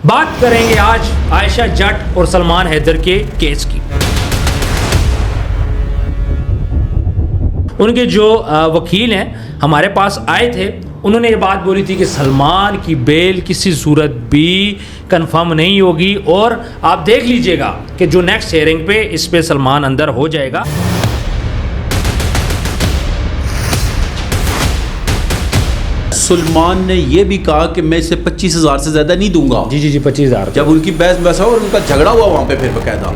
बात करेंगे आज आयशा जट और सलमान हैदर के केस की। उनके जो वकील हैं हमारे पास आए थे, उन्होंने ये बात बोली थी कि सलमान की बेल किसी सूरत भी कंफर्म नहीं होगी और आप देख लीजिएगा कि जो नेक्स्ट हियरिंग पे इस पे सलमान अंदर हो जाएगा। सलमान ने यह भी कहा कि मैं इसे 25,000 से ज्यादा नहीं दूंगा। जी 25,000। जब उनकी बहस बहस और उनका झगड़ा हुआ वहां पे फिर बकायदा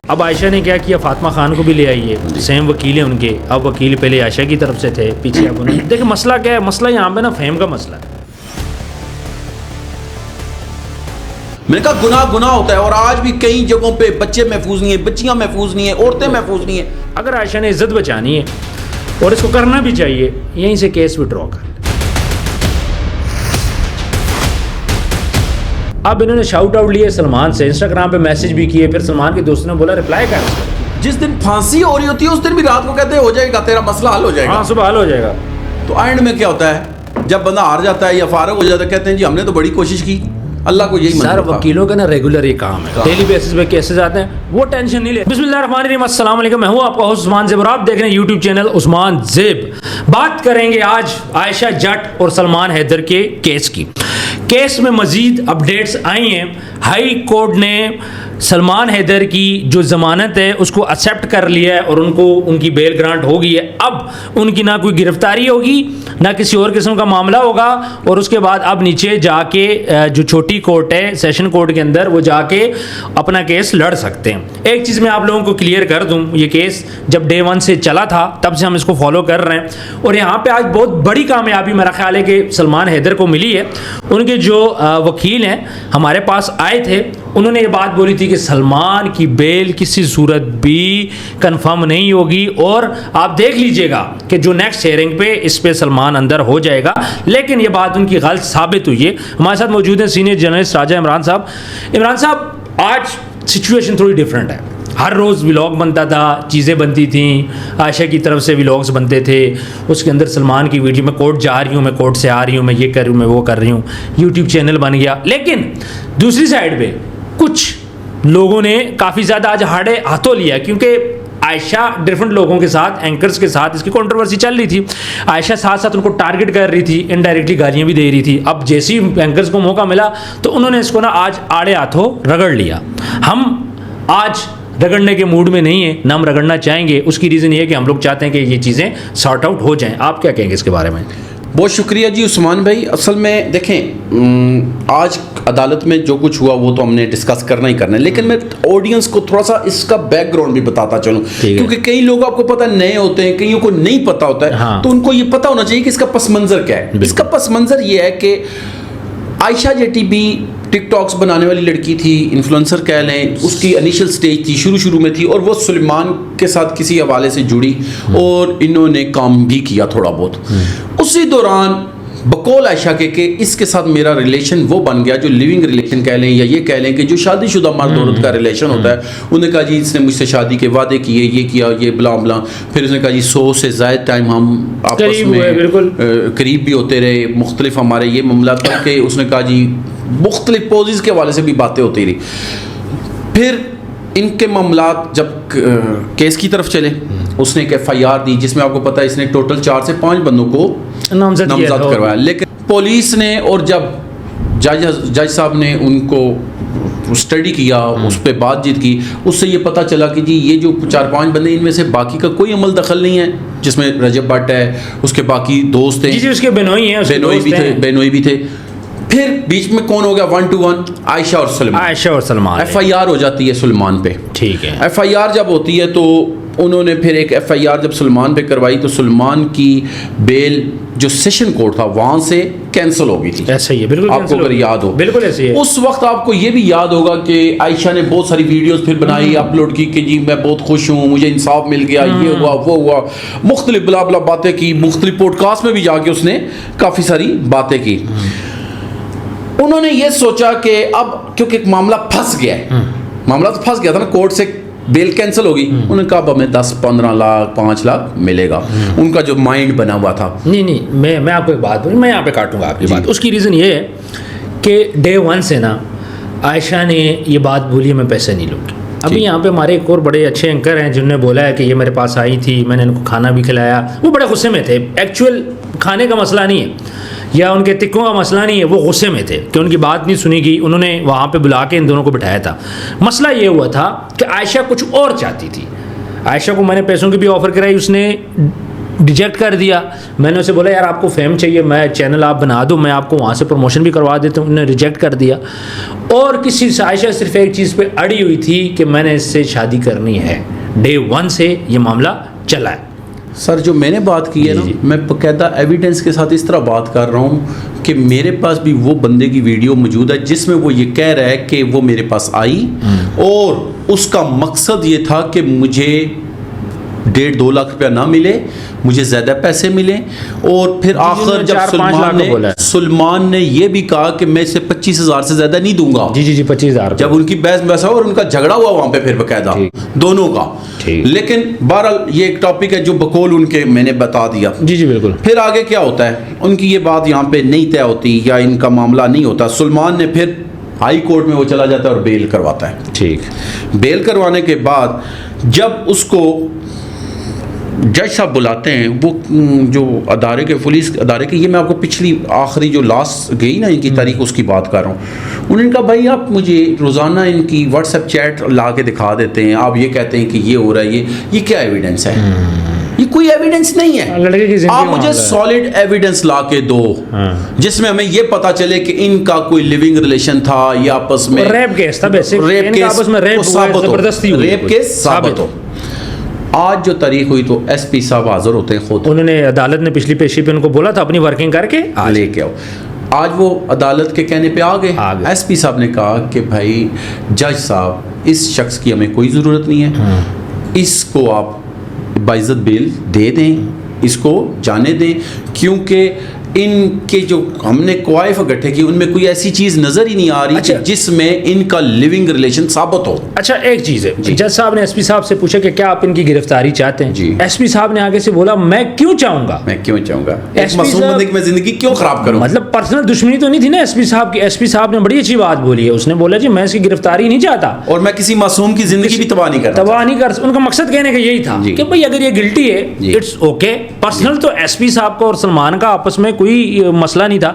अब आयशा ने क्या किया, फातिमा खान को भी ले आई है, सेम वकील है उनके। अब वकील पहले आयशा की तरफ से थे, पीछे अब उन्होंने देखिए मसला क्या है, मसला यहाँ पे ना फेम का मसला है। मैंने कहा गुनाह गुनाह होता है और आज भी कई जगहों पे बच्चे महफूज नहीं है, बच्चियां महफूज नहीं है, औरतें महफूज नहीं है। अगर आयशा ने इज्जत बचानी है और इसको करना भी चाहिए, यहीं से केस विड्रॉ कर। अब इन्होंने शाउट आउट लिए सलमान से, इंस्टाग्राम पे मैसेज भी किए, फिर सलमान के दोस्तों ने बोला रिप्लाई कर। जिस दिन फांसी हो रही होती है उस दिन भी रात को कहते हैं हो जाएगा तेरा मसला हल हो जाएगा। हाँ, सुबह हल हो जाएगा। तो एंड में क्या होता है, जब बंदा हार जाता है या फारग हो जाता है, कहते हैं जी हमने तो बड़ी कोशिश की, अल्लाह को यही सर वकीलों का ना रेगुलर ये काम है, डेली बेसिस पे केसेस आते हैं, वो टेंशन नहीं ले। बिस्मिल्लाहिर्रहमानिर्रहीम, अस्सलाम वालेकुम, मैं हूं आपका होस्ट उस्मान ज़ेब और आप देख रहे हैं यूट्यूब चैनल उस्मान ज़ेब। बात करेंगे आज आयशा जट और सलमान हैदर के केस की। केस में मजीद अपडेट्स आई हैं। हाई कोर्ट ने सलमान हैदर की जो ज़मानत है उसको एक्सेप्ट कर लिया है और उनको उनकी बेल ग्रांट हो गई है। अब उनकी ना कोई गिरफ्तारी होगी ना किसी और किस्म का मामला होगा और उसके बाद अब नीचे जाके जो छोटी कोर्ट है सेशन कोर्ट के अंदर, वो जाके अपना केस लड़ सकते हैं। एक चीज़ मैं आप लोगों को क्लियर कर दूं, ये केस जब डे 1 से चला था तब से हम इसको फॉलो कर रहे हैं और यहाँ पे आज बहुत बड़ी कामयाबी मेरा ख्याल है कि सलमान हैदर को मिली है। उनके जो वकील हैं हमारे पास आए थे, उन्होंने ये बात बोली थी कि सलमान की बेल किसी सूरत भी कंफर्म नहीं होगी और आप देख लीजिएगा कि जो नेक्स्ट हियरिंग पे इस पे सलमान अंदर हो जाएगा। लेकिन ये बात उनकी गलत साबित हुई है। हमारे साथ मौजूद हैं सीनियर जर्नलिस्ट राजा इमरान साहब। इमरान साहब, आज सिचुएशन थोड़ी डिफरेंट है। हर रोज़ व्लॉग बनता था, चीज़ें बनती थी, आयशा की तरफ से व्लॉग्स बनते थे, उसके अंदर सलमान की वीडियो, मैं कोर्ट जा रही हूँ, मैं कोर्ट से आ रही हूँ, मैं ये कर रही हूँ, मैं वो कर रही हूँ, यूट्यूब चैनल बन गया। लेकिन दूसरी साइड पे कुछ लोगों ने काफ़ी ज़्यादा आज हाड़े हाथों लिया, क्योंकि आयशा डिफरेंट लोगों के साथ, एंकर्स के साथ इसकी कंट्रोवर्सी चल रही थी। आयशा साथ साथ उनको टारगेट कर रही थी, इनडायरेक्टली गालियाँ भी दे रही थी। अब जैसे ही एंकर्स को मौका मिला तो उन्होंने इसको ना आज आड़े हाथों रगड़ लिया। हम आज रगड़ने के मूड में नहीं है, ना हम रगड़ना चाहेंगे। उसकी रीज़न ये है कि हम लोग चाहते हैं कि ये चीज़ें सॉर्ट आउट हो जाएं। आप क्या कहेंगे इसके बारे में? बहुत शुक्रिया जी उस्मान भाई। असल में देखें, आज अदालत में जो कुछ हुआ वो तो हमने डिस्कस करना ही करना है, लेकिन मैं ऑडियंस को थोड़ा सा इसका बैकग्राउंड भी बताता चलूं, क्योंकि कई लोग आपको पता नए होते हैं, कईयों को नहीं पता होता है। हाँ। तो उनको ये पता होना चाहिए कि इसका पस मंजर क्या है। इसका पस मंजर ये है कि आयशा जेटी भी टिकटॉक्स बनाने वाली लड़की थी, इन्फ्लुएंसर कह लें, उसकी इनिशियल स्टेज थी, शुरू में थी, और वो सलमान के साथ किसी हवाले से जुड़ी और इन्होंने काम भी किया थोड़ा बहुत। उसी दौरान बकौल आयशा के इसके साथ मेरा रिलेशन वो बन गया जो लिविंग रिलेशन कह लें, या ये कह लें कि जो शादीशुदा मर्द औरत का रिलेशन होता है। उन्होंने कहा जी इसने मुझसे शादी के वादे किए, ये किया, ये बला बला। फिर उसने कहा जी 100 से ज़्यादा टाइम हम आपस में करीब भी होते रहे, मुख्तलिफ हमारे ये मामला था कि उसने कहा जी मुख्तलिफ पोजेस के हवाले से भी बातें होती रही। फिर इनके मामलात जब केस की तरफ चले, उसने एक FIR दी जिसमें आपको पता है इसने टोटल 4 से 5 बंदों को नामजद करवाया। लेकिन पुलिस ने और जब जज साहब ने उनको स्टडी किया, उस पर बातचीत की, उससे ये पता चला कि जी ये जो 4-5 बंदे, इनमें से बाकी का कोई अमल दखल नहीं है, जिसमें रजब भट्ट है, उसके बाकी दोस्त हैं, उसके बेनोई हैं, बेनोई भी थे। फिर बीच में कौन हो गया 1 to 1? आयशा और सलमान। FIR हो जाती है सलमान पे। ठीक है। FIR जब होती है तो उन्होंने फिर एक FIR जब सलमान पे करवाई तो सलमान की बेल जो सेशन कोर्ट था वहां से कैंसिल हो गई थी। ऐसा ही है, बिल्कुल आपको अगर याद हो। बिल्कुल ऐसे ही है। उस वक्त आपको ये भी याद होगा कि आयशा ने बहुत सारी वीडियोस फिर बनाई, अपलोड की कि जी मैं बहुत खुश हूँ, मुझे इंसाफ मिल गया, ये हुआ वो हुआ, मुख्तलिफ बला बला बातें की, मुख्तलिफ पॉडकास्ट में भी जाके उसने काफ़ी सारी बातें की। उन्होंने ये सोचा कि अब क्योंकि मामला फंस गया है, मामला तो फंस गया था ना, कोर्ट से बेल कैंसिल होगी, उन्होंने कहा अब हमें 10-15 लाख 5 लाख मिलेगा। उनका जो माइंड बना हुआ था। नहीं मैं आपको एक बात बोलूँ, मैं यहाँ पे काटूंगा आपकी बात। उसकी रीज़न ये है कि डे 1 से ना आयशा ने ये बात बोली है मैं पैसे नहीं लूँगी। अभी यहाँ पे हमारे एक और बड़े अच्छे एंकर हैं जिन्होंने बोला है कि ये मेरे पास आई थी, मैंने इनको खाना भी खिलाया, वो बड़े गुस्से में थे। एक्चुअल खाने का मसला नहीं है या उनके टिक्कों का मसला नहीं है, वो गुस्से में थे कि उनकी बात नहीं सुनी गई। उन्होंने वहाँ पे बुला के इन दोनों को बिठाया था। मसला ये हुआ था कि आयशा कुछ और चाहती थी। आयशा को मैंने पैसों की भी ऑफ़र कराई, उसने रिजेक्ट कर दिया। मैंने उसे बोला यार आपको फेम चाहिए, मैं चैनल आप बना दो, मैं आपको वहाँ से प्रमोशन भी करवा देता हूँ। उन्होंने रिजेक्ट कर दिया। और किसी से आयशा सिर्फ एक चीज़ पे अड़ी हुई थी कि मैंने इससे शादी करनी है। डे 1 से ये मामला चला है। सर जो मैंने बात की है ना, मैं बाकायदा एविडेंस के साथ इस तरह बात कर रहा हूँ कि मेरे पास भी वो बंदे की वीडियो मौजूद है जिसमें वो ये कह रहा है कि वो मेरे पास आई और उसका मकसद ये था कि मुझे 1.5-2 लाख रुपया ना मिले, मुझे ज़्यादा पैसे मिले। और फिर आखिर जब सुलेमान ने ये भी कहा कि मैं इसे 25,000 से ज़्यादा नहीं दूंगा। जी 25,000। जब उनकी बहस बहस और उनका झगड़ा हुआ वहाँ पे फिर बाकायदा दोनों का। लेकिन बहरहाल ये एक टॉपिक है जो बकौल उनके मैंने बता दिया। जी बिल्कुल। फिर आगे क्या होता है, उनकी ये बात यहाँ पे नहीं तय होती या इनका मामला नहीं होता। सुलेमान ने फिर हाई कोर्ट में वो चला जाता है और बेल करवाता है। ठीक। बेल करवाने के बाद जब उसको जज साहब बुलाते हैं, वो जो अदारे के पुलिस अदारे के, ये मैं आपको पिछली आखिरी जो लास्ट गई ना इनकी तारीख उसकी बात कर रहा हूँ। उन्होंने कहा भाई आप मुझे रोज़ाना इनकी व्हाट्सएप चैट ला के दिखा देते हैं, आप ये कहते हैं कि ये हो रहा है, ये क्या एविडेंस है? ये कोई एविडेंस नहीं है। लड़के की आप मुझे सॉलिड एविडेंस ला के दो जिसमें हमें ये पता चले कि इनका कोई लिविंग रिलेशन था या आपस में रेप केस था, बेसिक रेप केस आपस में रेप जबरदस्ती हुई, रेप केस साबित हो। आज जो तारीख हुई तो एसपी साहब हाजिर होते हैं खुद। उन्होंने अदालत ने पिछली पेशी पे उनको बोला था अपनी वर्किंग करके लेके आओ। आज वो अदालत के कहने पे आ गए। एसपी साहब ने कहा कि भाई जज साहब इस शख्स की हमें कोई ज़रूरत नहीं है, इसको आप बाइज्जत बेल दे दें, इसको जाने दें, क्योंकि इनके जो हमने क्वाइफ इकट्ठे की उनमें कोई ऐसी चीज नजर ही नहीं आ रही। अच्छा। जिसमें इनका लिविंग रिलेशन साबित हो। अच्छा एक चीज है, जज साहब ने एसपी साहब से पूछा कि क्या आप इनकी गिरफ्तारी चाहते हैं? जी। एसपी साहब ने आगे से बोला मैं क्यों चाहूंगा, एक मासूम बंदे की मैं जिंदगी क्यों खराब करूं? मतलब पर्सनल दुश्मनी तो नहीं थी ना एसपी साहब की। एसपी साहब ने बड़ी अच्छी बात बोली है, उसने बोला जी मैं इसकी गिरफ्तारी नहीं चाहता और मैं किसी मासूम की जिंदगी भी तबाह नहीं कर। उनका मकसद कहने का यही था कि भाई अगर ये गिल्टी है इट्स ओके। पर्सनल तो एसपी साहब का और सलमान का आपस में कोई मसला नहीं था।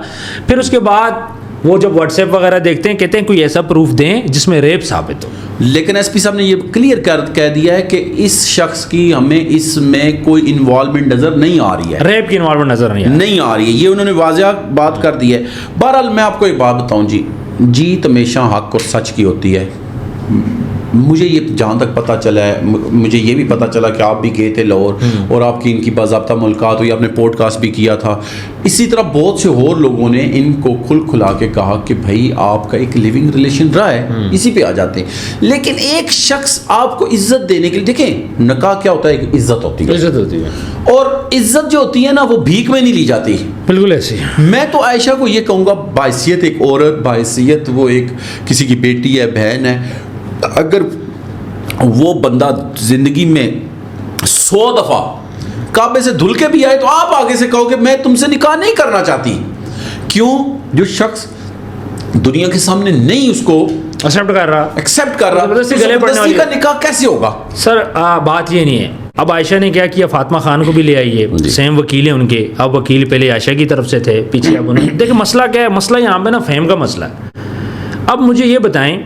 फिर उसके बाद वो जब व्हाट्सएप वगैरह देखते हैं कहते हैं कोई ऐसा प्रूफ दें जिसमें रेप साबित हो। लेकिन एसपी साहब ने ये क्लियर कह दिया है कि इस शख्स की हमें इसमें कोई इन्वॉल्वमेंट नजर नहीं आ रही है, रेप की इन्वॉल्वमेंट नजर नहीं आ रही है। ये उन्होंने वाज़ेह बात कर दी है। बहरहाल मैं आपको एक बात बताऊं जी, जीत हमेशा हक और सच की होती है। मुझे ये जहाँ तक पता चला है, मुझे ये भी पता चला कि आप भी गए थे लाहौर और आपकी इनकी बाज़ाब्ता मुलाकात हुई, आपने पॉडकास्ट भी किया था। इसी तरह बहुत से और लोगों ने इनको खुला के कहा कि भाई आपका एक लिविंग रिलेशन रहा है, इसी पे आ जाते हैं। लेकिन एक शख्स आपको इज्जत देने के लिए, देखें निकाह क्या होता है, एक इज्जत होती है और इज्जत जो होती है ना वो भीख में नहीं ली जाती। बिल्कुल ऐसी। मैं तो आयशा को ये कहूँगा बाइसियत एक औरत, बाइसियत वो एक किसी की बेटी है, बहन है। अगर वो बंदा जिंदगी में 100 दफा काबे से धुल के भी आए तो आप आगे से कहो कि मैं तुमसे निकाह नहीं करना चाहती। क्यों? जो शख्स दुनिया के सामने नहीं उसको एक्सेप्ट कर रहा जबरदस्ती का निकाह कैसे होगा? सर बात ये नहीं है। अब आयशा ने क्या किया, फातिमा खान को भी ले आई है, सेम वकील है उनके। अब वकील पहले आयशा की तरफ से थे, पीछे अब उन्होंने देखिए मसला क्या है, मसला यहाँ पे ना फेम का मसला है। अब मुझे ये बताएं,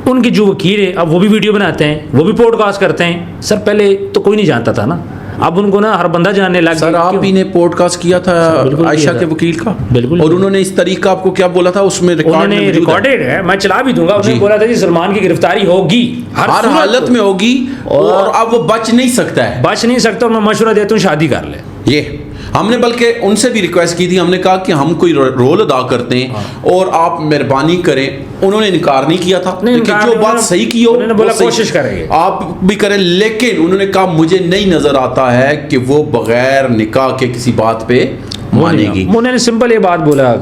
उनके जो वकील है अब वो भी वीडियो बनाते हैं, वो भी पॉडकास्ट करते हैं। सर पहले तो कोई नहीं जानता था ना, अब उनको ना हर बंदा जानने लग गया। सर आप ही ने पॉडकास्ट किया था आयशा के वकील का? बिल्कुल। और उन्होंने इस तरीका आपको क्या बोला था? उसमें रिकॉर्डेड है, मैं चला भी दूंगा। उन्होंने बोला था जी सलमान की गिरफ्तारी होगी, हर हालत में होगी और अब वो बच नहीं सकता है, और मैं मशवरा देता हूँ शादी कर ले। ये हमने बल्कि उनसे भी रिक्वेस्ट की थी, हमने कहा कि हम कोई रोल अदा करते हैं और आप मेहरबानी करें। उन्होंने इनकार नहीं किया था, जो बात सही की हो उन्होंने बोला कोशिश करेंगे, आप भी करें। लेकिन उन्होंने कहा मुझे नहीं नजर आता है कि वो बगैर निकाह के किसी बात पे मानेगी। उन्होंने सिंपल ये बात बोला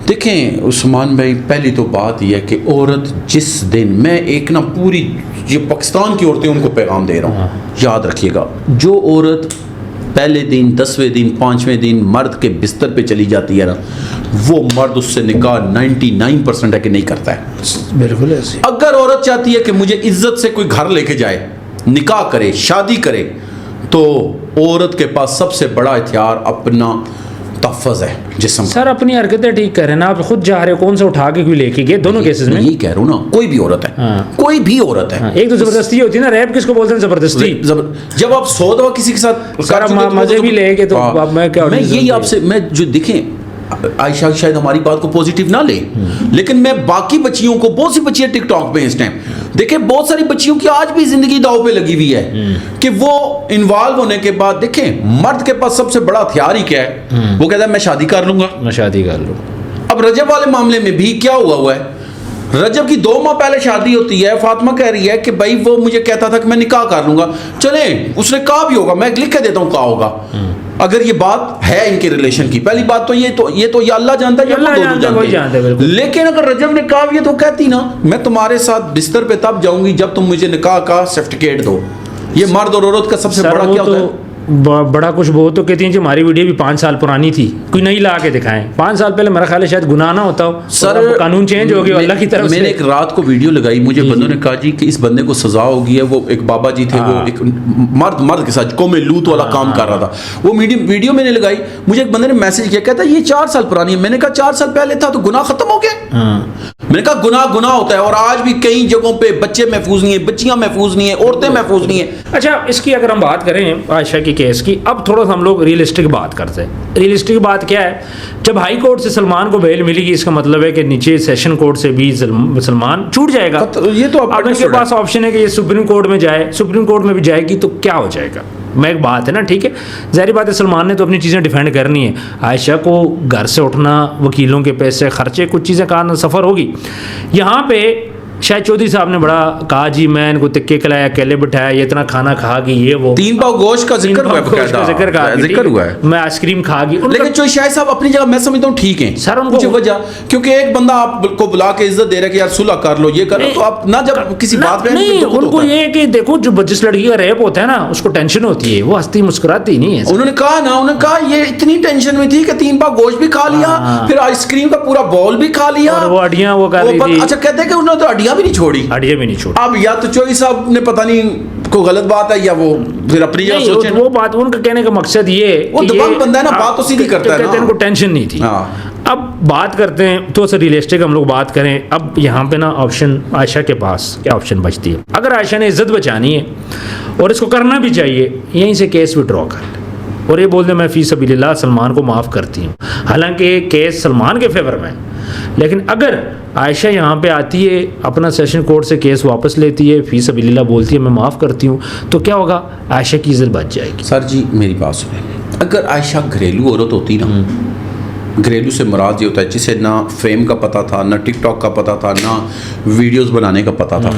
देखें उस्मान भाई, पहली तो बात यह है कि औरत जिस दिन, मैं एक ना पूरी जो पाकिस्तान की औरतें उनको पैगाम दे रहा हूँ, याद रखिएगा, जो औरत पहले दिन, 10वें दिन, 5वें दिन मर्द के बिस्तर पे चली जाती है ना, वो मर्द उससे निकाह 99% है कि नहीं करता है। बिल्कुल ऐसे। अगर औरत चाहती है कि मुझे इज्जत से कोई घर लेके जाए, निकाह करे, शादी करे, तो औरत के पास सबसे बड़ा हथियार अपना तहफ़्फ़ुज़ है जिस्म। सर अपनी हरकतें ठीक करें ना, आप खुद जा रहे हो, कौन से उठा के क्यों लेके गए दोनों केसेस में? यही कह रहा हूँ ना, कोई भी औरत है, कोई भी औरत है। एक तो जबरदस्ती होती है ना, रैप किसको बोलते हैं? जबरदस्ती। जब आप 100 दफा किसी के साथ सर आप मजे भी लेके तो अब मैं क्या, मैं यही आपसे, मैं जो देखें, आयशा शायद हमारी बात को पॉजिटिव ना ले, लेकिन मैं बाकी बच्चियों को, बहुत सी बच्चियां टिकटॉक पे इस टाइम देखें, बहुत सारी बच्चियों की आज भी जिंदगी दाव पे लगी हुई है कि वो इन्वॉल्व होने के बाद, देखें मर्द के पास सबसे बड़ा हथियार ही क्या है? वो कहता है मैं शादी कर लूंगा, मैं शादी कर लूँ। अब रजब वाले मामले में भी क्या हुआ है, रजब की 2 माह पहले शादी होती है, फातिमा कह रही है कि भाई वो मुझे कहता था कि मैं निकाह कर लूंगा, चले उसने कहा भी होगा, मैं लिख के देता हूँ कहा होगा। अगर ये बात है इनके रिलेशन की, पहली बात तो ये अल्लाह जानता है, दोनों जानते हैं। लेकिन अगर रजब ने कहा भी तो कहती ना, मैं तुम्हारे साथ बिस्तर पे तब जाऊंगी जब तुम मुझे निकाह का सर्टिफिकेट दो। ये मर्द और औरत का सबसे बड़ा क्या होता है? बड़ा कुछ बहुत तो कहती हैं कि हमारी वीडियो भी 5 साल पुरानी थी, कोई नहीं ला के दिखाएं। 5 साल पहले मेरा ख्याल है शायद गुनाह ना होता हो सर, कानून चेंज हो गया अल्लाह की तरफ से। मैंने एक रात को वीडियो लगाई, मुझे बंदों ने कहा जी कि इस बंदे को सजा होगी है। वो एक बाबा जी थे, वो एक मर्द के साथ कौम लूत वाला काम कर रहा था, वो वीडियो मैंने लगाई, मुझे एक बंदे ने मैसेज किया, कहता है ये 4 साल पुरानी है। मैंने कहा 4 साल पहले था तो गुनाह खत्म हो गया? मैंने कहा गुनाह होता है, और आज भी कई जगहों पे बच्चे महफूज नहीं है, बच्चियां महफूज नहीं है, औरतें महफूज नहीं है। अच्छा, इसकी अगर हम बात करें आयशा की केस की, अब थोड़ा सा हम लोग रियलिस्टिक बात करते हैं। रियलिस्टिक बात क्या है, जब हाई कोर्ट से सलमान को बेल मिलेगी, इसका मतलब है कि नीचे सेशन कोर्ट से भी सलमान छूट जाएगा। ये तो अब इनके पास ऑप्शन है कि ये सुप्रीम कोर्ट में जाए, सुप्रीम कोर्ट में भी जाएगी तो क्या हो जाएगा? मैं एक बात है ना, ठीक है, ज़ाहिर बात है सलमान ने तो अपनी चीज़ें डिफेंड करनी है। आयशा को घर से उठना, वकीलों के पैसे खर्चे, कुछ चीज़ें का सफ़र होगी। यहाँ पे शायद चौधरी साहब ने बड़ा कहा जी मैं इनको तिक्के खिलाया, अकेले बिठाया, ये इतना खाना खा गई, ये वो 3 पाव गोश्त का जिक्र हुआ है, मैं आइसक्रीम खा गई। लेकिन चौधरी शाह साहब अपनी जगह मैं समझता हूँ ठीक है सर, उनको वजह क्योंकि एक बंदा आपको बुला के इज्जत दे रहा है कि यार सुलह कर लो, ये कर लो, तो आप ना जब किसी बात पे नहीं, उनको ये कि देखो जो जिस लड़की का रेप होता है ना, उसको टेंशन होती है, वो हंसती मुस्कुराती नहीं है। उन्होंने कहा ये इतनी टेंशन में थी कि 3 पाव गोश्त भी खा लिया, फिर आइसक्रीम का पूरा बॉल भी खा लिया, और वो हड्डियां वो कर रही थी। अच्छा, कहते हैं कि उन्होंने तो हड्डियां भी नहीं छोड़ी, भी नहीं छोड़ा। अब या तो चौधरी साहब ने पता नहीं कोई गलत बात है, या वो फिर अपनी जगह सोचे। वो बात उनका कहने का मकसद ये, वो दबंग बंदा है ना, बात तो सीधी करता है ना, इनको टेंशन नहीं थी। अब बात करते हैं तो रियलिस्टिक हम लोग बात करें। अब यहाँ पे ना ऑप्शन आयशा के पास क्या ऑप्शन बचती है? अगर आयशा ने इज्जत बचानी है और इसको करना भी चाहिए, यहीं से केस विड्रॉ कर ले और ये बोल दे मैं फी सबीलिल्लाह सलमान को माफ़ करती हूँ। हालांकि केस सलमान के फेवर में, लेकिन अगर आयशा यहाँ पे आती है, अपना सेशन कोर्ट से केस वापस लेती है, फी सबीलिल्लाह बोलती है मैं माफ़ करती हूँ, तो क्या होगा? आयशा की इज्जत बच जाएगी। सर जी मेरी बात सुने, अगर आयशा घरेलू औरत होती ना, घरेलू से मुराद ये होता है जिसे ना फेम का पता था, ना टिकटॉक का पता था, ना वीडियोस बनाने का पता था,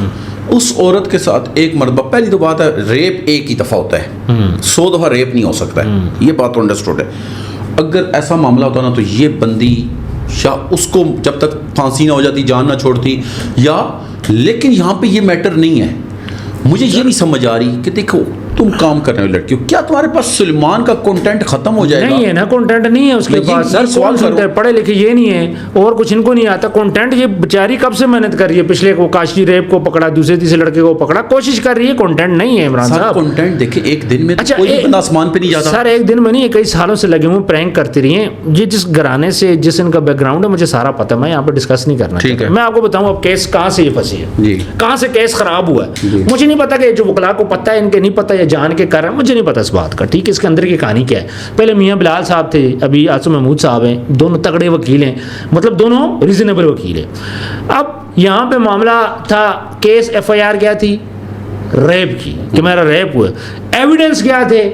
उस औरत के साथ एक मरतबा, पहली तो बात है रेप एक ही दफ़ा होता है, 100 दफ़ा रेप नहीं हो सकता है, ये बात तो अंडरस्टूड है। अगर ऐसा मामला होता ना तो ये बंदी या उसको जब तक फांसी ना हो जाती, जान ना छोड़ती, या लेकिन यहाँ पे ये मैटर नहीं है। मुझे ये नहीं समझ आ रही कि देखो तुम काम करने वाली लड़की हो, क्या तुम्हारे पास सलमान का कंटेंट खत्म हो जाएगा? नहीं है ना, कंटेंट नहीं है उसके पास। सर सवाल सुनते हैं, पढ़े लिखे ये नहीं है और कुछ इनको नहीं आता कंटेंट। ये बेचारी कब से मेहनत कर रही है, पिछले को काशी रेप को पकड़ा, दूसरे तीसरे लड़के को पकड़ा, कोशिश कर रही है, कंटेंट नहीं है इमरान साहब। कंटेंट देखिए एक दिन में अच्छा, कोई बंदा आसमान पे नहीं जाता सर। एक दिन में नहीं, कई सालों से लगे हुए प्रैंक करती रही हैं। ये जिस घराने से, जिस इनका बैकग्राउंड है, मुझे सारा पता है, मैं यहाँ पर डिस्कस नहीं करना चाहता। मैं आपको बताऊँ अब केस कहाँ से ये फंसी है, कहाँ से केस खराब हुआ है। मुझे नहीं पता कि जो वकला को पता है, इनके नहीं पता, या जान के कर रहे हैं, मुझे नहीं पता इस बात का, ठीक है। इसके अंदर की कहानी क्या है? पहले मियां बिलाल साहब थे, अभी आसू महमूद साहब हैं, दोनों तगड़े वकील हैं, मतलब दोनों रीजनेबल वकील हैं। अब यहाँ पे मामला था, केस FIR क्या थी? रेप की, कि मेरा रेप हुआ। एविडेंस क्या थे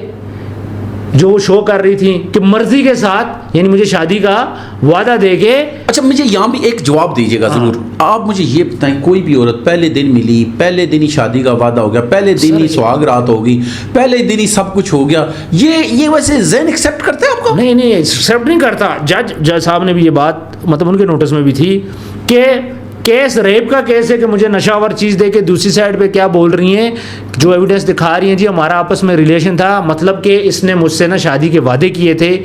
जो वो शो कर रही थी कि मर्जी के साथ, यानी मुझे शादी का वादा देके। अच्छा, मुझे यहाँ भी एक जवाब दीजिएगा जरूर। आप मुझे ये बताएं, कोई भी औरत पहले दिन मिली, पहले दिन ही शादी का वादा हो गया, पहले दिन ही सुहाग रात होगी, पहले दिन ही सब कुछ हो गया, ये वैसे ज़हन एक्सेप्ट करते हैं आपको? नहीं नहीं, एक्सेप्ट नहीं करता। जज साहब ने भी ये बात मतलब उनके नोटिस में भी थी कि केस रेप का केस है कि मुझे नशावर चीज़ दे के दूसरी साइड पे क्या बोल रही हैं, जो एविडेंस दिखा रही हैं जी हमारा आपस में रिलेशन था, मतलब कि इसने मुझसे ना शादी के वादे किए थे।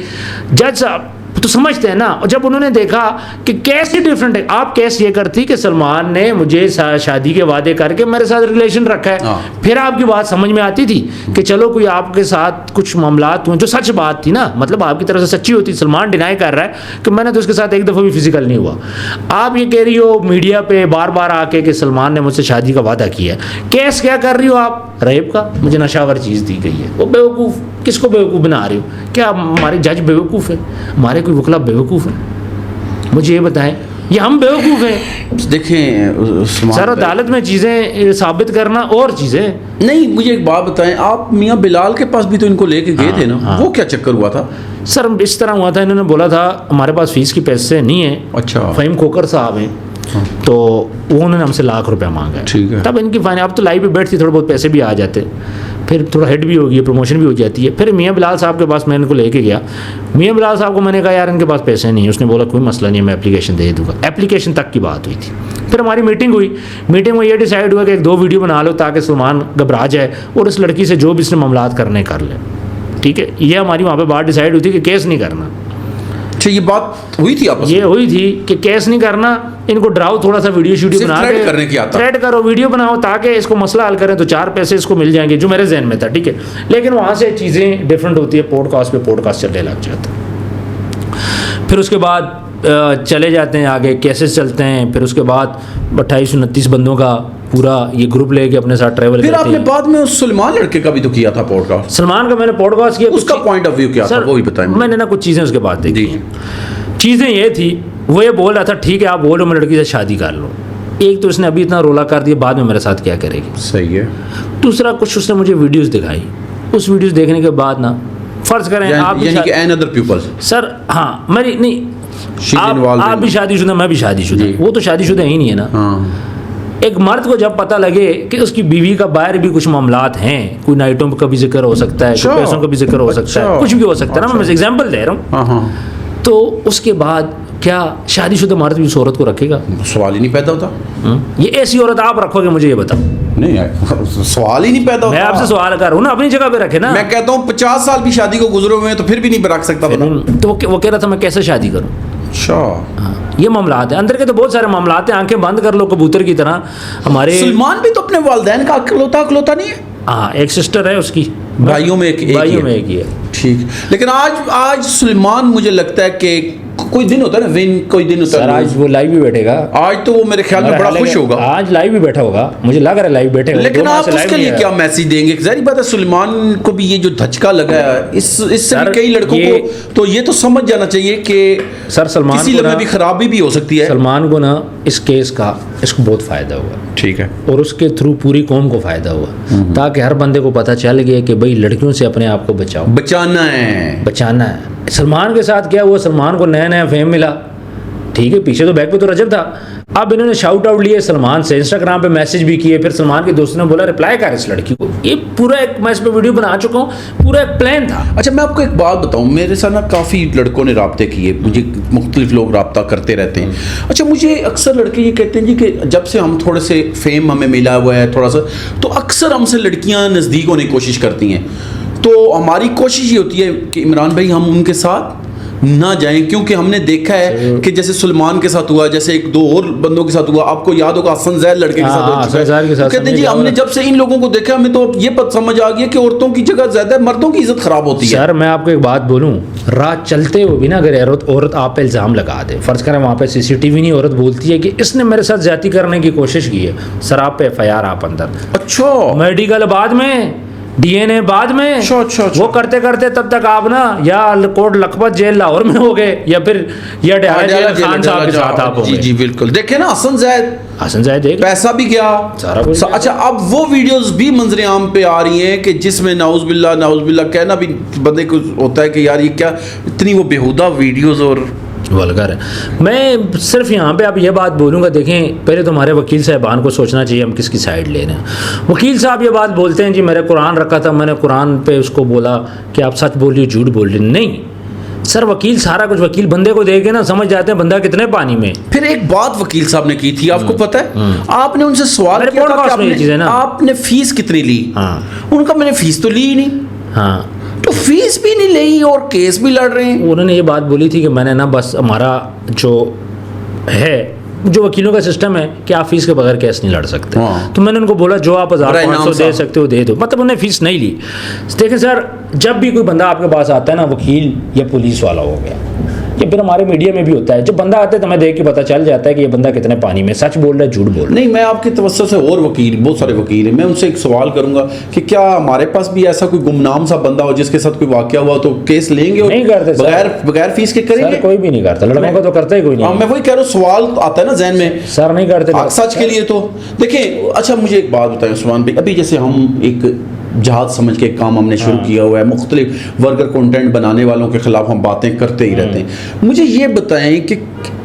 जज साहब तो समझते हैं ना। और जब उन्होंने देखा कि केस ही डिफरेंट है, आप केस ये करती कि सलमान ने मुझे शादी के वादे करके मेरे साथ रिलेशन रखा है, फिर आपकी बात समझ में आती थी कि चलो कोई आपके साथ कुछ मामलात हुए, जो सच बात थी ना, मतलब आपकी तरफ से सच्ची होती। सलमान डिनाई कर रहा है कि मैंने तो उसके साथ एक दफ़ा भी फिजिकल नहीं हुआ। आप ये कह रही हो मीडिया पे बार बार आके कि सलमान ने मुझसे शादी का वादा किया है। केस क्या कर रही हो आप? रेप का, मुझे नशावर चीज़ दी गई है। वो बेवकूफ़, किसको बेवकूफ़ बना रही हो? क्या हमारे जज बेवकूफ़ है? हमारे कोई वकील बेवकूफ़ है? मुझे ये बताएं, ये हम बेवकूफ़ हैं? देखें सर, अदालत में चीज़ें साबित करना और चीज़ें नहीं। मुझे एक बात बताएं, आप मियाँ बिलाल के पास भी तो इनको लेके गए थे ना, वो क्या चक्कर हुआ था? सर इस तरह हुआ था, इन्होंने बोला था हमारे पास फीस की पैसे नहीं है। अच्छा। फ़हीम खोकर साहब हैं, तो वो उन्होंने हमसे लाख रुपया मांगा है। ठीक है। तब इनकी फाइन, अब तो लाइव पे बैठती, थोड़े बहुत पैसे भी आ जाते, फिर थोड़ा हेड भी होगी, प्रमोशन भी हो जाती है। फिर मियाँ बिलाल साहब के पास मैं इनको लेके गया। मियाँ बिलाल साहब को मैंने कहा यार इनके पास पैसे नहीं है। उसने बोला कोई मसला नहीं है, मैं एप्लीकेशन दे दूँगा। एप्लीकेशन तक की बात हुई थी। फिर हमारी मीटिंग हुई। मीटिंग में ये डिसाइड हुआ कि 1-2 वीडियो बना लो ताकि सलमान घबरा जाए और इस लड़की से जो भी इसने मामलात करने कर ले। ठीक है, ये हमारी वहाँ पे बात डिसाइड हुई थी कि केस नहीं करना। अच्छा, ये बात हुई थी आपस में? ये हुई थी कि केस नहीं करना, इनको डराओ थोड़ा सा, वीडियो बना के थ्रेट करने की आता, थ्रेट करो, वीडियो बनाओ ताकि इसको मसला हल करें तो 4 पैसे इसको मिल जाएंगे, जो मेरे जहन में था। ठीक है, लेकिन वहाँ से चीज़ें डिफरेंट होती है, पॉडकास्ट पे पॉडकास्ट चलने लग जाता है। फिर उसके बाद चले जाते हैं आगे, केसेस चलते हैं। फिर उसके बाद 28-29 बंदों का पूरा ये ग्रुप लेके अपने साथ ट्रैवल करते हैं। फिर आपने बाद में उस सलमान लड़के का भी तो किया था पॉडकास्ट। सलमान का मैंने पॉडकास्ट किया, उसका पॉइंट ऑफ व्यू क्या था वो भी बताएं। मैंने ना कुछ चीज़ें उसके बाद देखी। चीज़ें ये थी, वो ये बोल रहा था ठीक है आप बोल रहे हो मैं लड़की से शादी कर लूँ। एक तो उसने अभी इतना रोला कर दिया, बाद में मेरे साथ क्या करेगी? सही है। दूसरा कुछ उसने मुझे वीडियोस दिखाई, उस वीडियोस देखने के बाद ना फर्ज करें आप भी यानी कि अनदर पीपल। सर हाँ, मेरी नहीं, आप भी शादीशुदा, मैं भी शादीशुदा, वो तो शादीशुदा ही नहीं है ना। हाँ। एक मर्द को जब पता लगे कि उसकी बीवी का बाहर भी कुछ मामलात हैं, कोई नाइटों का भी जिक्र हो सकता है, कोई पैसों का भी जिक्र हो सकता है, कुछ भी हो सकता है ना, मैं एग्जांपल दे रहा हूँ, तो उसके बाद क्या शादीशुदा मर्द भी उस औरत को रखेगा? सवाल ही नहीं पैदा होता। ये ऐसी औरत आप रखोगे, मुझे ये बताओ। नहीं, सवाल ही नहीं पैदा होता। मैं आपसे सवाल कर रहा हूँ ना, अपनी जगह पे रखे ना। मैं कहता हूँ 50 साल भी शादी को गुजरे हुए हैं तो फिर भी नहीं रख सकता। तो वो कह रहा था मैं कैसे शादी करूँ? अच्छा, ये मामलात है अंदर के, तो बहुत सारे मामलात हैं, आंखें बंद कर लो कबूतर की तरह। हमारे सलमान भी तो अपने वालिदैन का अकलौता नहीं है। हाँ, एक सिस्टर है उसकी, भाइयों में एक ही है। ठीक, लेकिन आज सलमान मुझे लगता है कि कोई दिन होता है ना, कोई दिन होता है। आज वो लाइव भी बैठेगा। आज तो वो मेरे ख्याल में बड़ा खुश होगा। आज लाइव भी बैठा होगा, मुझे लग रहा है लाइव बैठेगा। लेकिन आप उसके लिए क्या मैसेज देंगे? जाहिर बात है सलमान को भी ये जो धचका लगा है, इससे भी कई लड़कों को तो ये तो समझ जाना चाहिए कि सर सलमान किसी लम्हे भी खराबी भी हो सकती है। सलमान को ना इस केस का इसको बहुत फायदा हुआ। ठीक है। और उसके थ्रू पूरी कौम को फायदा हुआ, ताकि हर बंदे को पता चल गया कि भाई लड़कियों से अपने आप को बचाना है। सलमान के साथ क्या हुआ? सलमान को नया फेम मिला। ठीक है, पीछे तो बैक पे तो रजब था। अब इन्होंने शाउट आउट लिए सलमान से, इंस्टाग्राम पे मैसेज भी किए, फिर सलमान के दोस्त ने बोला रिप्लाई कर इस लड़की को। ये पूरा एक, मैं इस पे वीडियो बना चुका हूँ, पूरा एक प्लान था। अच्छा, मैं आपको एक बात बताऊँ, मेरे साथ ना काफ़ी लड़कों ने राब्ते किए, मुझे मुख्तलिफ लोग राब्ता करते रहते हैं। अच्छा, मुझे अक्सर लड़के ये कहते हैं जी कि जब से हम थोड़े से फेम हमें मिला हुआ है थोड़ा सा, तो अक्सर हमसे लड़कियाँ नज़दीक होने की कोशिश करती हैं। तो हमारी कोशिश ये होती है कि इमरान भाई हम उनके साथ ना जाएं, क्योंकि हमने देखा है कि जैसे सलमान के साथ हुआ, जैसे 1-2 और बंदों के साथ हुआ, आपको याद होगा हसन जैद लड़के के साथ हो चुका है। कहते हैं जी हमने जब से इन लोगों को देखा हमें तो ये पता समझ आ गया कि औरतों की जगह ज्यादा मर्दों की इज्जत खराब होती है। सर मैं आपको एक बात बोलूं, रात चलते हुए भी ना अगर औरत आप पे इल्जाम लगा दे, फर्ज करें वहाँ पे CCTV नहीं, औरत बोलती है कि इसने मेरे साथ ज्यादती करने की कोशिश की है, सर आप पे FIR आप अंदर। अच्छा, मेडिकल बाद में, DNA बाद में। अच्छा। वो करते करते तब तक आप ना या कोट लखपत जेल लाहौर में हो गए, या फिर या डेरा खान साहब के साथ आप हो गए। जी बिल्कुल। देखे ना हसन जैद पैसा भी गया, सारा कुछ। अच्छा, अब वो वीडियोस भी मंजरे आम पे आ रही हैं कि जिसमें नाउज बिल्ला कहना भी बंदे को होता है कि यार ये क्या इतनी वो बेहुदा वीडियोस और वल्गर है। मैं सिर्फ यहाँ पे अब ये बात बोलूँगा, देखें पहले तो हमारे वकील साहबान को सोचना चाहिए हम किसकी साइड ले रहे हैं। वकील साहब ये बात बोलते हैं जी मैंने कुरान रखा था, मैंने कुरान पे उसको बोला कि आप सच बोल रही हो झूठ बोल रही, नहीं सर वकील सारा कुछ वकील बंदे को देख के ना समझ जाते हैं बंदा कितने पानी में। फिर एक बात वकील साहब ने की थी, आपको पता है, आपने उनसे सवाल किया था कि आपने फीस कितनी ली। उनका मैंने फीस तो ली ही नहीं। हाँ, तो फीस भी नहीं ली और केस भी लड़ रहे हैं। उन्होंने ये बात बोली थी कि मैंने ना बस हमारा जो है जो वकीलों का सिस्टम है कि आप फीस के बगैर केस नहीं लड़ सकते। तो मैंने उनको बोला जो आप 1500 दे सकते हो दे दो, मतलब उन्हें फीस नहीं ली। देखें सर, जब भी कोई बंदा आपके पास आता है ना, वकील या पुलिस वाला हो गया, ये फिर हमारे मीडिया में भी होता है, जब बंदा आता है तो हमें देख के पता चल जाता है कि ये बंदा कितने पानी में, सच बोल रहा है झूठ बोल रहा है। नहीं, मैं आपके तवज्जो से और वकील, बहुत सारे वकील हैं, मैं उनसे एक सवाल करूंगा कि क्या हमारे पास भी ऐसा कोई गुमनाम सा बंदा हो जिसके साथ कोई वाकया हुआ तो केस लेंगे? और नहीं करते बगैर फीस के करेंगे? कोई भी नहीं करता, लड़कों का तो करता ही कोई नहीं। मैं वही कह रहा हूँ, सवाल आता है ना जहन में, सर नहीं करते सच के लिए। तो देखिए, अच्छा मुझे एक बात बताएं उस्मान भाई, अभी जैसे हम एक जहाज समझ के काम हमने शुरू किया हुआ है, मुख्तलिफ वर्गर कंटेंट बनाने वालों के खिलाफ हम बातें करते ही रहते हैं। मुझे ये बताएं कि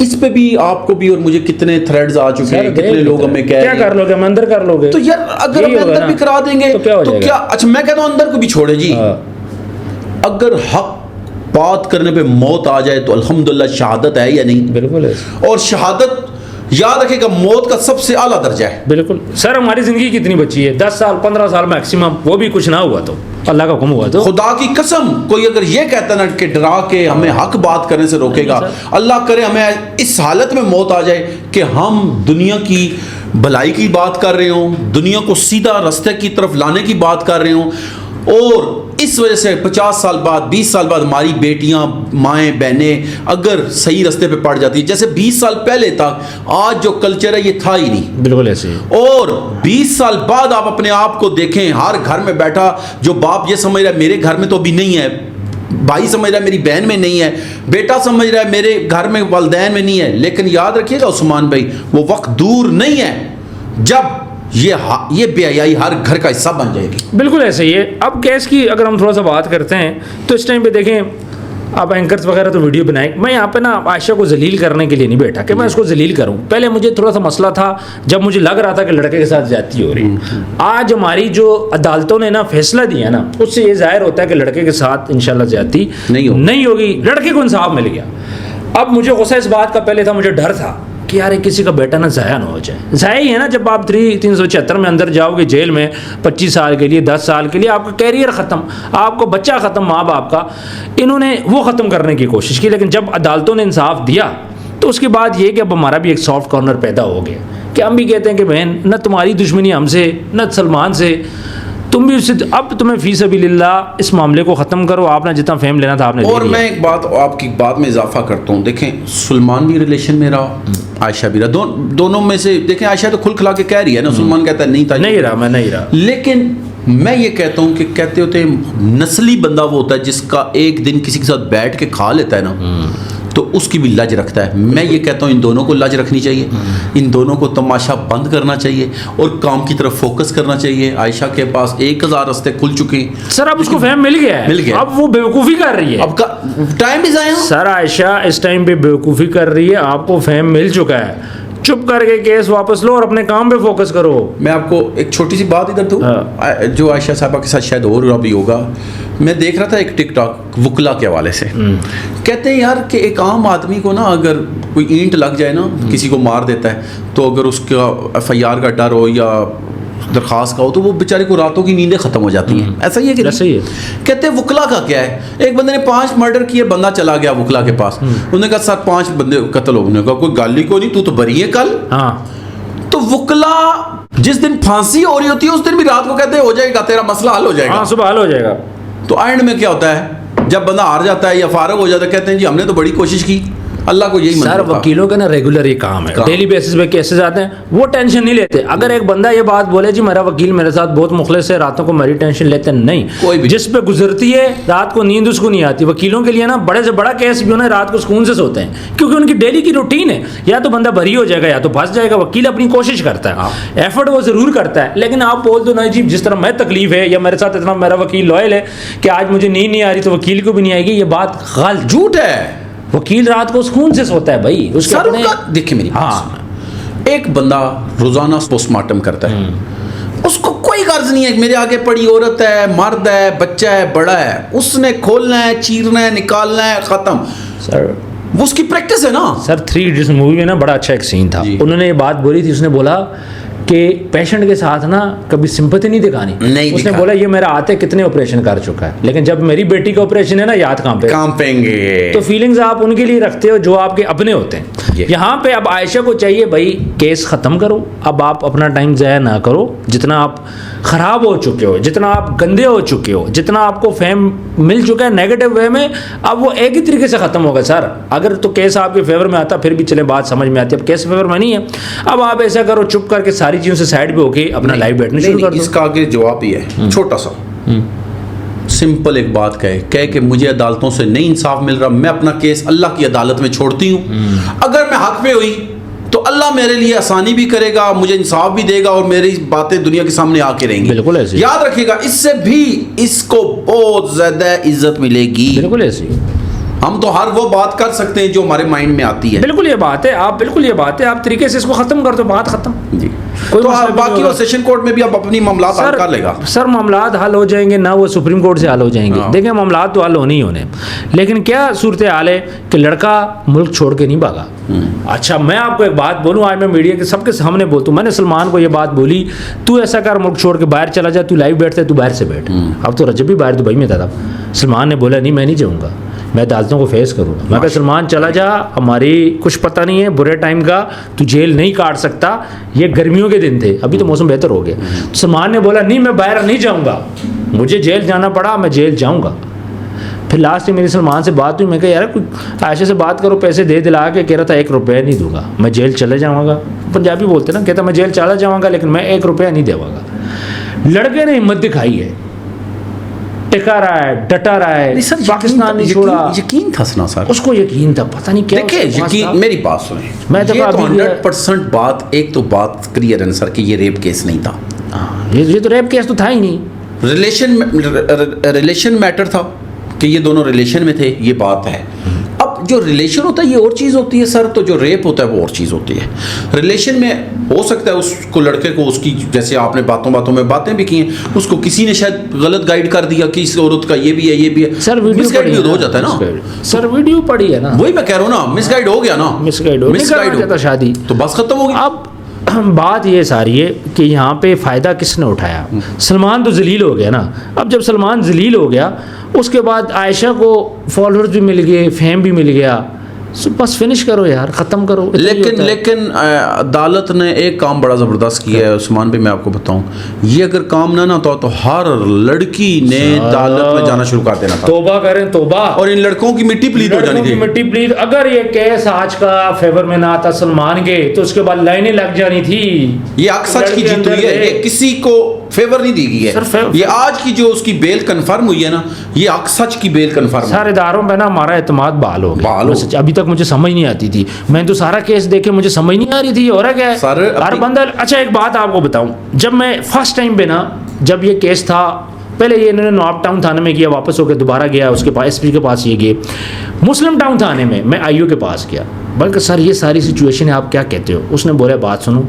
इस पे भी आपको भी और मुझे कितने थ्रेड्स आ चुके हैं, कितने लोग हमें कह रहे हैं क्या कर लोगे, हम अंदर कर लोगे। तो यार अगर हम अंदर भी करा देंगे तो क्या? अच्छा मैं कहता हूँ अंदर को भी छोड़े जी, अगर हक बात करने पे मौत आ जाए तो अल्हम्दुलिल्लाह शहादत है या नहीं? बिल्कुल है। और शहादत याद रखेगा मौत का सबसे आला दर्जा है। बिल्कुल सर, हमारी जिंदगी कितनी बची है? 10 साल 15 साल मैक्सिमम, वो भी कुछ ना हुआ तो अल्लाह का हुक्म हुआ तो। खुदा की कसम, कोई अगर ये कहता ना कि डरा के हमें हक बात करने से रोकेगा, अल्लाह करे हमें इस हालत में मौत आ जाए कि हम दुनिया की भलाई की बात कर रहे हों, दुनिया को सीधा रास्ते की तरफ लाने की बात कर रहे हों, और इस वजह से 50 साल बाद 20 साल बाद हमारी बेटियां, माएँ, बहनें अगर सही रास्ते पे पड़ जाती है, जैसे 20 साल पहले तक आज जो कल्चर है ये था ही नहीं। बिल्कुल ऐसे। और 20 साल बाद आप अपने आप को देखें, हर घर में बैठा जो बाप ये समझ रहा है मेरे घर में तो अभी नहीं है, भाई समझ रहा है मेरी बहन में नहीं है, बेटा समझ रहा है मेरे घर में वालिदैन में नहीं है, लेकिन याद रखिएगा उस्मान भाई, वो वक्त दूर नहीं है जब ये बेहयाई हर घर का हिस्सा बन जाएगी। बिल्कुल ऐसे ही है। अब केस की अगर हम थोड़ा सा बात करते हैं तो इस टाइम पे देखें, आप एंकर्स वगैरह तो वीडियो बनाए, मैं यहाँ पे ना आयशा को जलील करने के लिए नहीं बैठा कि मैं उसको जलील करूँ। पहले मुझे थोड़ा सा मसला था जब मुझे लग रहा था कि लड़के के साथ ज्यादती हो रही। आज हमारी जो अदालतों ने ना फैसला दिया ना, उससे ये जाहिर होता है कि लड़के के साथ इंशाल्लाह ज्यादती नहीं होगी, लड़के को इंसाफ मिल गया। अब मुझे गुस्सा इस बात का पहले था, मुझे डर था कि यार किसी का बेटा ना ज़ाया ना हो जाए। ज़ाया ही है ना, जब आप 376 में अंदर जाओगे जेल में 25 साल के लिए, 10 साल के लिए, आपका कैरियर ख़त्म, आपको बच्चा ख़त्म, माँ बाप का। इन्होंने वो ख़त्म करने की कोशिश की, लेकिन जब अदालतों ने इंसाफ दिया तो उसके बाद ये कि अब हमारा भी एक सॉफ्ट कॉर्नर पैदा हो गया कि हम भी कहते हैं कि बहन न तुम्हारी दुश्मनी हमसे न सलमान से, तुम भी उससे, अब तुम्हें फी सबिलिल्लाह इस मामले को ख़त्म करो, आपने जितना फेम लेना था आपने और मैं एक बात आपकी बात में इजाफा करता हूँ, देखें सलमान भी रिलेशन में रहा, आयशा भी रहा, दोनों में से देखें आयशा तो खुल खिला के कह रही है ना, सलमान कहता है नहीं था, नहीं रहा, मैं नहीं रहा। लेकिन मैं ये कहता हूँ कि कहते होते नस्ली बंदा वो होता है जिसका एक दिन किसी के साथ बैठ के खा लेता है ना तो उसकी भी लज रखता है। मैं ये कहता हूँ इन दोनों को लज रखनी चाहिए, इन दोनों को तमाशा बंद करना चाहिए और काम की तरफ फोकस करना चाहिए। आयशा के पास 1000 रास्ते खुल चुके हैं सर, अब उसको फहम मिल गया है, अब वो बेवकूफ़ी कर रही है, अब का टाइम भी जाया। सर आयशा इस टाइम पे बेवकूफ़ी कर रही है, आपको फहम मिल चुका है, चुप करके केस वापस लो और अपने काम पे फोकस करो। मैं आपको एक छोटी सी बात इधर दूँ, जो आयशा साहबा के साथ शायद हो रहा भी होगा, मैं देख रहा था एक टिकटॉक वकला के हवाले से, कहते हैं यार कि एक आम आदमी को ना अगर कोई ईंट लग जाए ना, किसी को मार देता है, तो अगर उसका FIR का डर हो या दरख्वास्त का हो तो वो बेचारे को रातों की नींदें खत्म हो जाती हैं। ऐसा ही है कि ऐसा ही है। कहते हैं वकला का क्या है, एक बंदे ने 5 मर्डर किए, बंदा चला गया वकला के पास, उन्होंने कहा सर 5 बंदे कत्ल हो गए, कोई गाली को नहीं, तू तो बरी है कल। हाँ, तो वकला जिस दिन फांसी हो रही होती है उस दिन भी रात को कहते हैं हो जाएगा तेरा मसला हल हो जाएगा। हाँ, सुबह हल हो जाएगा। तो एंड में क्या होता है, जब बंदा हार जाता है या फारग हो जाता है, कहते हैं जी हमने तो बड़ी कोशिश की, अल्लाह को यही सर वकीलों का ना रेगुलर ये काम है, डेली बेसिस पे केसेस आते हैं, वो टेंशन नहीं लेते। अगर एक बंदा ये बात बोले जी मेरा वकील मेरे साथ बहुत मुखलिस है, रातों को मेरी टेंशन लेते नहीं, कोई भी जिस पे गुजरती है रात को नींद उसको नहीं आती। वकीलों के लिए ना बड़े से बड़ा केस भी होना रात को सुकून से सोते हैं, क्योंकि उनकी डेली की रूटीन है, या तो बंदा बरी हो जाएगा या तो फंस जाएगा। वकील अपनी कोशिश करता है, एफर्ट वो जरूर करता है, लेकिन आप बोल दो नहीं जी जिस तरह मैं तकलीफ है या मेरे साथ इतना मेरा वकील लॉयल है कि आज मुझे नींद नहीं आ रही तो वकील को भी नहीं आएगी, ये बात गलत, झूठ है। वकील रात को सुकून से सोता है भाई, उसके सर अपने उनका देखिए मेरी बात सुनो। एक बंदा रोजाना पोस्टमार्टम करता है, उसको कोई गर्ज नहीं है कि मेरे आगे पड़ी औरत है, मर्द है, बच्चा है, बड़ा है, उसने खोलना है, चीरना है, निकालना है, खत्म। सर वो उसकी प्रैक्टिस है ना सर 3 इडियट्स मूवी में ना बड़ा अच्छा एक सीन था, जी। उन्होंने ये बात बोली थी, उसने बोला कि पेशेंट के साथ ना कभी सिंपैथी नहीं दिखानी। नहीं उसने दिखा। बोला ये मेरा आते कितने ऑपरेशन कर चुका है, लेकिन जब मेरी बेटी का ऑपरेशन है ना याद कहाँ पे। कांपेंगे। तो फीलिंग्स आप उनके लिए रखते हो जो आपके अपने होते हैं। ये। यहाँ पे अब आयशा को चाहिए भाई केस ख़त्म करो, अब आप अपना टाइम ज़ाया ना करो, जितना आप ख़राब हो चुके हो, जितना आप गंदे हो चुके हो, जितना आपको फेम मिल चुका है नेगेटिव वे में, अब वो एक ही तरीके से ख़त्म होगा सर। अगर तो केस आपके फेवर में आता फिर भी चले, बात समझ में आती है, अब केस फेवर में नहीं है। अब आप ऐसा करो, चुप करके सारी चीज़ों से साइड पे होके अपना लाइफ बैठना शुरू कर दो। इसका आगे जवाब ही है छोटा सा, सिंपल एक बात कहे कि मुझे अदालतों से नहीं इंसाफ मिल रहा, मैं अपना केस अल्लाह की अदालत में छोड़ती हूँ। अगर मैं हक पे हुई तो अल्लाह मेरे लिए आसानी भी करेगा, मुझे इंसाफ भी देगा और मेरी बातें दुनिया के सामने आके रहेंगी। बिल्कुल ऐसे याद रखिएगा, इससे भी इसको बहुत ज्यादा इज्जत मिलेगी। बिल्कुल ऐसी हम तो हर वो बात कर सकते हैं जो हमारे माइंड में आती है। बिल्कुल ये बात है, आप बिल्कुल ये बात है, आप तरीके से इसको ख़त्म कर दो, बात ख़त्म। जी कोई तो मसला भी बाकी नहीं वो होगा। सेशन कोर्ट में भी अब अपनी मामलात हल कर लेगा। सर मामलात हल हो जाएंगे ना, वो सुप्रीम कोर्ट से हल हो जाएंगे। हाँ। देखिए मामलात तो हल होने ही होने, लेकिन क्या सूरत हाल है कि लड़का मुल्क छोड़ के नहीं भागा। अच्छा मैं आपको एक बात बोलूँ, आज मैं मीडिया के सबके सामने बोलता हूँ, मैंने सलमान को ये बात बोली, तू ऐसा कर मुल्क छोड़ के बाहर चला जा, तू लाइव बैठता है, तू बाहर से बैठ। अब तो रजब भी बाहर दुबई में था तब। सलमान ने बोला नहीं मैं नहीं जाऊँगा, मैं अदालतों को फेस करूँगा। मैं कहा सलमान चला जा, हमारी कुछ पता नहीं है बुरे टाइम का, तू जेल नहीं काट सकता, ये गर्मियों के दिन थे, अभी तो मौसम बेहतर हो गया। तो सलमान ने बोला नहीं मैं बाहर नहीं जाऊँगा, मुझे जेल जाना पड़ा मैं जेल जाऊँगा। फिर लास्ट में मेरी सलमान से बात हुई, मैं कहा यार कोई आयशा से बात करो, पैसे दे दिला के, कह रहा था 1 रुपया नहीं दूंगा, मैं जेल चले जाऊँगा। पंजाबी बोलते ना, कहता मैं जेल चला जाऊँगा लेकिन मैं 1 रुपया नहीं देवागा। लड़के ने हिम्मत दिखाई है, टिका रहा है, डटा रहा है, पाकिस्तान नहीं छोड़ा। यकीन था ना सर, उसको यकीन था, पता नहीं क्या देखिए उसके पास था। यकीन, मेरी बात सुने, मैं तो ये तो अभी 100% बात, एक तो बात क्लियर है सर कि ये रेप केस नहीं था, हाँ, ये तो रेप केस तो था ही नहीं। रिलेशन मैटर था कि ये दोनों रिलेशन में थे, ये बात है। अब जो रिलेशन होता है ये और चीज़ होती है सर, तो जो रेप होता है वो और चीज़ होती है। रिलेशन में हो सकता है उसको, लड़के को, उसकी, जैसे आपने बातों बातों में बातें भी की हैं, उसको किसी ने शायद गलत गाइड कर दिया कि इस औरत का ये भी है, ये भी है। सर वीडियो मिसगाइड पड़ी भी हो जाता है ना सर, वीडियो पड़ी है ना, वही मैं कह रहा हूँ ना, मिसगाइड हो गया ना, मिसगाइड हो जाता शादी, तो बस खत्म हो गई। अब बात ये सारी है कि यहाँ पे फ़ायदा किसने उठाया। सलमान तो जलील हो गया ना। अब जब सलमान जलील हो गया, उसके बाद आयशा को फॉलोअर्स भी मिल गए, फेम भी मिल गया, सो बस फिनिश करो यार, ख़त्म करो। लेकिन अदालत ने एक काम बड़ा ज़बरदस्त किया है उस्मान भाई, मैं आपको बताऊं, ये अगर काम ना होता तो हर लड़की ने अदालत में जाना शुरू कर देना था। तौबा करें तौबा, और इन लड़कों की मिट्टी प्लीज हो जानी थी। मिट्टी प्लीज। अगर ये केस आज का फेवर में ना आता सलमान के, तो उसके बाद लाइनें लग जानी थी। ये हक सच की जीत हुई है, ये किसी को फेवर नहीं दी गई है। ये आज की जो उसकी बेल कंफर्म हुई है ना, ये हक सच की बेल कंफर्म। सारे इदारों पे ना हमारा एतमाद बहाल हो गया। अभी तक मुझे समझ नहीं आती थी, मैं तो सारा केस देखे मुझे समझ नहीं आ रही थी हो रहा क्या है हर बंदा। अच्छा एक बात आपको बताऊं, जब मैं फर्स्ट टाइम पे ना, जब ये केस था, पहले ये इन्होंने नॉर्थ टाउन थाने में किया, वापस होकर दोबारा गया उसके पास, एसपी के पास ये गए, मुस्लिम टाउन थाने में मैं आईओ के पास गया, बल्कि सर ये सारी सिचुएशन है, आप क्या कहते हो। उसने बोला बात सुनो,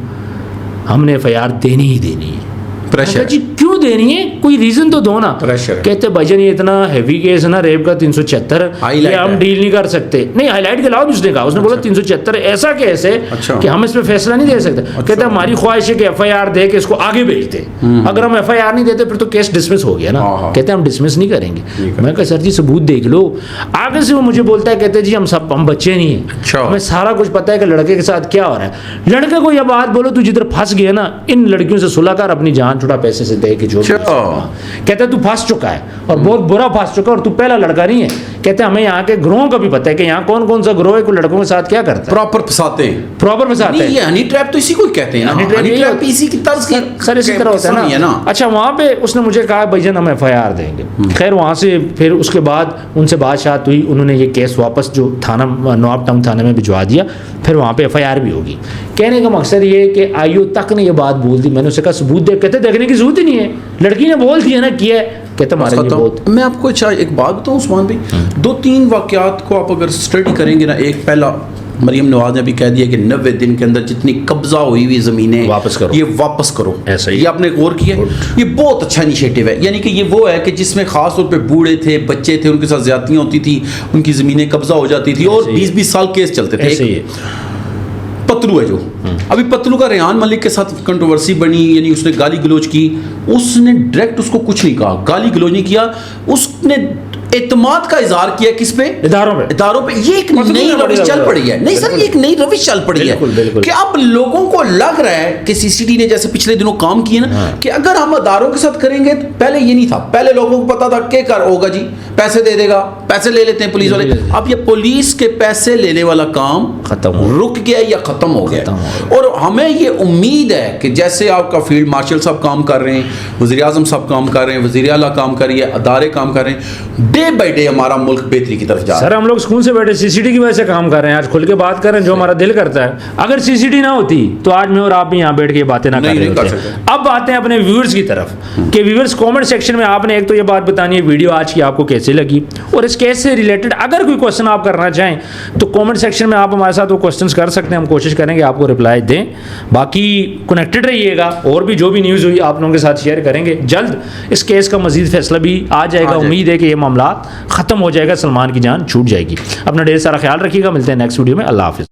हमने FIR देनी ही देनी है। प्रेशर जी क्यों देनी है, कोई रीजन तो दो ना। प्रेशर कहते भाईजान ये इतना हैवी केस है ना, रेप का 376, ये हम डील नहीं कर सकते। नहीं हाईलाइट के अलावा उसने कहा, उसने बोला 376 ऐसा केस है कि हम इस पे फैसला नहीं दे सकते। कहते हमारी ख्वाहिश है कि FIR दे के इसको आगे भेजते, अगर हम FIR नहीं देते फिर तो केस डिसमिस हो गया ना। कहते हम डिसमिस नहीं करेंगे। मैं कहा सर जी सबूत देख लो। आगे से वो मुझे बोलता है, कहते जी हम बच्चे नहीं है, हमें सारा कुछ पता है कि लड़के के साथ क्या हो रहा है। लड़के को यह बात बोलो, तू जिधर फंस गया ना, इन लड़कियों से सुलह कर, अपनी जान छुड़ा, पैसे से दे के जो कहते तू फंस चुका है और बहुत बुरा फंस चुका है, और तू पहला लड़का नहीं है। कहते हमें यहाँ के ग्रोह का भी पता है कि यहाँ कौन कौन सा ग्रोह है, कोई लड़कों के साथ क्या करता है, प्रॉपर फंसाते हैं, प्रॉपर फंसाते हैं। ये हनी ट्रैप तो इसी को कहते हैं ना, हनी ट्रैप इसी की तर्ज की सर इसी तरह होता है ना। अच्छा वहाँ पे उसने मुझे कहा भाईजान हम FIR देंगे। खैर वहाँ से फिर उसके बाद उनसे बातचीत हुई, उन्होंने ये केस वापस जो थाना नॉर्थ टाउन थाने में भिजवा दिया, फिर वहाँ पे FIR भी होगी। कहने का मकसद ये कि आईओ तक ने ये बात बोल दी, मैंने उसे कहा सबूत दे, कहते देखने की जरूरत ही नहीं है, लड़की ने बोल दिया ना किया है, कहते हमारे लिए बहुत। मैं आपको अच्छा एक बात बताऊं उस्मान भाई, 2-3 वाकयात को आप अगर स्टडी करेंगे ना, एक पहला मरियम नवाज ने भी कह दिया कि 90 दिन के अंदर जितनी कब्जा हुई हुई ज़मीनें वापस करो, ये वापस करो। ऐसा ही ये आपने गौर किया, ये बहुत अच्छा इनिशिएटिव है। यानी कि ये वो है कि जिसमें खास तौर पे बूढ़े थे, बच्चे थे, उनके साथ ज्यादतियाँ होती थी, उनकी ज़मीनें कब्जा हो जाती थी और 20-20 साल केस चलते थे। ऐसे ही पतलू है जो अभी पतलू का रेहान मलिक के साथ कंट्रोवर्सी बनी, यानी उसने गाली गलौज की, उसने डायरेक्ट उसको कुछ नहीं कहा, गाली गलौज नहीं किया, उसने एतमाद का इजहार किया किस पे? इदारों पे। ये एक नई रविश चल पड़ी है। नहीं सर, ये एक नई रविश चल पड़ी है कि अब लोगों को लग रहा है कि सीसीडी ने जैसे पिछले दिनों काम किए ना, कि अगर हम इदारों के साथ करेंगे, तो पहले ये नहीं था, पहले लोगों को पता था क्या कर होगा जी, पैसे दे देगा, पैसे ले लेते हैं पुलिस वाले। अब ये पुलिस के पैसे लेने वाला काम खत्म रुक गया या खत्म हो गया। और हमें ये उम्मीद है कि जैसे आपका फील्ड मार्शल साहब काम कर रहे हैं, वज़ीर आज़म साहब काम कर रहे हैं, वज़ीर आला काम कर रही है, अदारे काम कर रहे हैं, डे बाई डे हमारा मुल्क बेहतरी की तरफ जा रहा है। सर हम लोग सुकून से बैठे सीसीडी की वजह से काम कर रहे हैं, आज खुल के बात कर रहे हैं जो हमारा दिल करता है। अगर सीसीडी ना होती तो आज मैं और आप भी यहाँ बैठ के बातें ना कर रहे होते। अब आते हैं अपने व्यूअर्स की तरफ कि व्यूअर्स कमेंट सेक्शन में आपने एक तो ये बात बतानी है वीडियो आज की आपको कैसे लगी, और इस केस से रिलेटेड अगर कोई क्वेश्चन आप करना चाहें तो कमेंट सेक्शन में आप हमारे साथ वो क्वेश्चंस कर सकते हैं, हम कोशिश करेंगे आपको रिप्लाई दें। बाकी कनेक्टेड रहिएगा, और भी जो भी न्यूज़ हुई आप लोगों के साथ शेयर करेंगे। जल्द इस केस का मजीद फैसला भी आ जाएगा, उम्मीद है कि ये मामला खत्म हो जाएगा, सलमान की जान छूट जाएगी। अपना ढेर सारा ख्याल रखिएगा, मिलते हैं नेक्स्ट वीडियो में। अल्लाह हाफिज़।